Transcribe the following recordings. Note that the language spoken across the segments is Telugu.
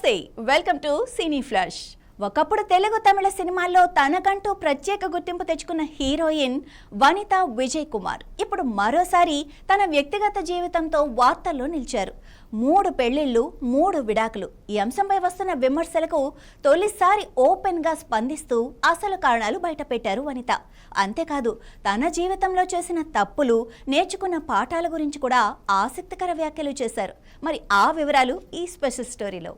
నమస్తే, వెల్కమ్ టు సినీ ఫ్లాష్. ఒకప్పుడు తెలుగు తమిళ సినిమాల్లో తనకంటూ ప్రత్యేక గుర్తింపు తెచ్చుకున్న హీరోయిన్ వనిత విజయ్ కుమార్ ఇప్పుడు మరోసారి తన వ్యక్తిగత జీవితంతో వార్తల్లో నిలిచారు. 3 పెళ్లిళ్లు, 3 విడాకులు. ఈ అంశంపై వస్తున్న విమర్శలకు తొలిసారి ఓపెన్ గా స్పందిస్తూ అసలు కారణాలు బయటపెట్టారు వనిత. అంతేకాదు, తన జీవితంలో చేసిన తప్పులు, నేర్చుకున్న పాఠాల గురించి కూడా ఆసక్తికర వ్యాఖ్యలు చేశారు. మరి ఆ వివరాలు ఈ స్పెషల్ స్టోరీలో.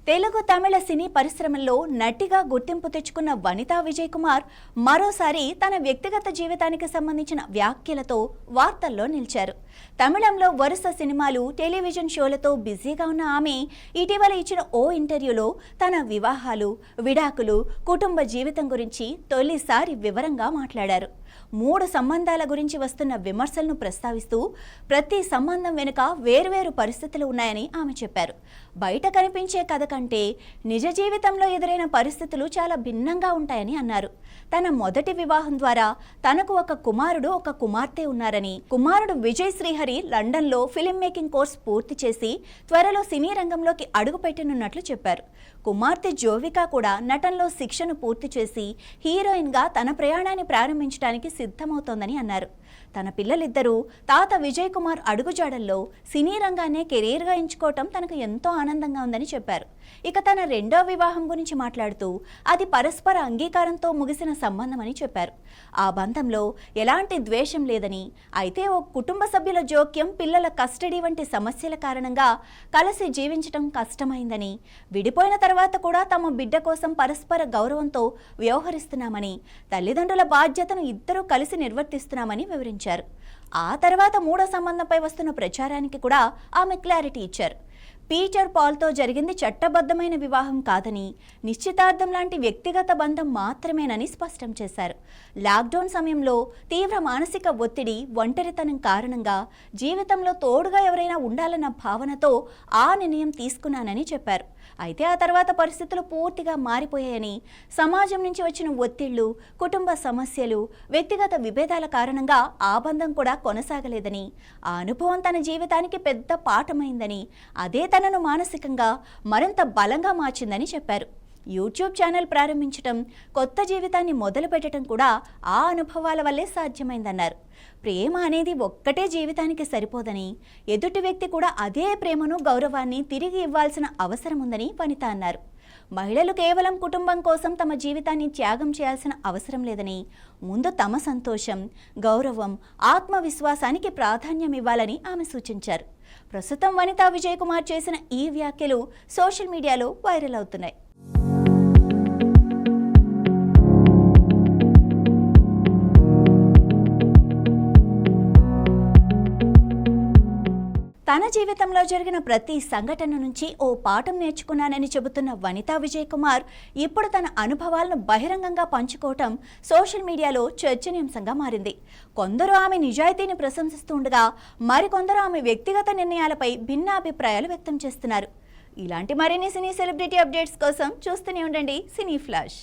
తెలుగు తమిళ సినీ పరిశ్రమల్లో నటిగా గుర్తింపు తెచ్చుకున్న వనితా విజయ్ కుమార్ మరోసారి తన వ్యక్తిగత జీవితానికి సంబంధించిన వ్యాఖ్యలతో వార్తల్లో నిలిచారు. తమిళంలో వరుస సినిమాలు, టెలివిజన్ షోలతో బిజీగా ఉన్న ఆమె ఇటీవల ఇచ్చిన ఓ ఇంటర్వ్యూలో తన వివాహాలు, విడాకులు, కుటుంబ జీవితం గురించి తొలిసారి వివరంగా మాట్లాడారు. 3 సంబంధాల గురించి వస్తున్న విమర్శలను ప్రస్తావిస్తూ ప్రతి సంబంధం వెనుక వేర్వేరు పరిస్థితులు ఉన్నాయని ఆమె చెప్పారు. బయట కనిపించే కథ కంటే నిజ జీవితంలో ఎదురైన పరిస్థితులు చాలా భిన్నంగా ఉంటాయని అన్నారు. తన మొదటి వివాహం ద్వారా తనకు ఒక కుమారుడు, ఒక కుమార్తె ఉన్నారని, కుమారుడు విజయ్ శ్రీహరి లండన్లో ఫిల్మ్ మేకింగ్ కోర్స్ పూర్తి చేసి త్వరలో సినీ రంగంలోకి అడుగుపెట్టనున్నట్లు చెప్పారు. కుమార్తె జోవికా కూడా నటనలో శిక్షణ పూర్తి చేసి హీరోయిన్గా తన ప్రయాణాన్ని ప్రారంభించడానికి సిద్ధమవుతోందని అన్నారు. తన పిల్లలిద్దరూ తాత విజయ్ కుమార్ అడుగుజాడల్లో సినీ రంగాన్నే కెరీర్గా ఎంచుకోవటం తనకు ఎంతో ఆనందంగా ఉందని చెప్పారు. ఇక తన రెండో వివాహం గురించి మాట్లాడుతూ అది పరస్పర అంగీకారంతో ముగిసిన సంబంధం అని చెప్పారు. ఆ బంధంలో ఎలాంటి ద్వేషం లేదని, అయితే ఓ కుటుంబ సభ్యుల జోక్యం, పిల్లల కస్టడీ వంటి సమస్యల కారణంగా కలిసి జీవించటం కష్టమైందని, విడిపోయిన తర్వాత కూడా తమ బిడ్డ కోసం పరస్పర గౌరవంతో వ్యవహరిస్తున్నామని, తల్లిదండ్రుల బాధ్యతను ఇద్దరూ కలిసి నిర్వర్తిస్తున్నామని వివరించారు. ఆ తర్వాత 3వ సంబంధంపై వస్తున్న ప్రచారానికి కూడా ఆమె క్లారిటీ ఇచ్చారు. పీటర్ పాల్తో జరిగింది చట్టబద్ధమైన వివాహం కాదని, నిశ్చితార్థం లాంటి వ్యక్తిగత బంధం మాత్రమేనని స్పష్టం చేశారు. లాక్డౌన్ సమయంలో తీవ్ర మానసిక ఒత్తిడి, ఒంటరితనం కారణంగా జీవితంలో తోడుగా ఎవరైనా ఉండాలన్న భావనతో ఆ నిర్ణయం తీసుకున్నానని చెప్పారు. అయితే ఆ తర్వాత పరిస్థితులు పూర్తిగా మారిపోయాయని, సమాజం నుంచి వచ్చిన ఒత్తిళ్లు, కుటుంబ సమస్యలు, వ్యక్తిగత విభేదాల కారణంగా ఆ బంధం కూడా కొనసాగలేదని, ఆ అనుభవం తన జీవితానికి పెద్ద పాఠమైందని, అదే తనను మానసికంగా మరింత బలంగా మార్చిందని చెప్పారు. యూట్యూబ్ ఛానల్ ప్రారంభించటం, కొత్త జీవితాన్ని మొదలు పెట్టడం కూడా ఆ అనుభవాల వల్లే సాధ్యమైందన్నారు. ప్రేమ అనేది ఒక్కటే జీవితానికి సరిపోదని, ఎదుటి వ్యక్తి కూడా అదే ప్రేమను, గౌరవాన్ని తిరిగి ఇవ్వాల్సిన అవసరం ఉందని వనిత అన్నారు. మహిళలు కేవలం కుటుంబం కోసం తమ జీవితాన్ని త్యాగం చేయాల్సిన అవసరం లేదని, ముందు తమ సంతోషం, గౌరవం, ఆత్మవిశ్వాసానికి ప్రాధాన్యం ఇవ్వాలని ఆమె సూచించారు. ప్రస్తుతం వనితా విజయ్ కుమార్ చేసిన ఈ వ్యాఖ్యలు సోషల్ మీడియాలో వైరల్ అవుతున్నాయి. తన జీవితంలో జరిగిన ప్రతి సంఘటన నుంచి ఓ పాఠం నేర్చుకున్నానని చెబుతున్న వనితా విజయ్ కుమార్ ఇప్పుడు తన అనుభవాలను బహిరంగంగా పంచుకోవటం సోషల్ మీడియాలో చర్చనీయాంశంగా మారింది. కొందరు ఆమె నిజాయితీని ప్రశంసిస్తుండగా, మరికొందరు ఆమె వ్యక్తిగత నిర్ణయాలపై భిన్న అభిప్రాయాలు వ్యక్తం చేస్తున్నారు. ఇలాంటి మరిన్ని సినీ సెలబ్రిటీ అప్డేట్స్ కోసం చూస్తూనే ఉండండి సినీ ఫ్లాష్.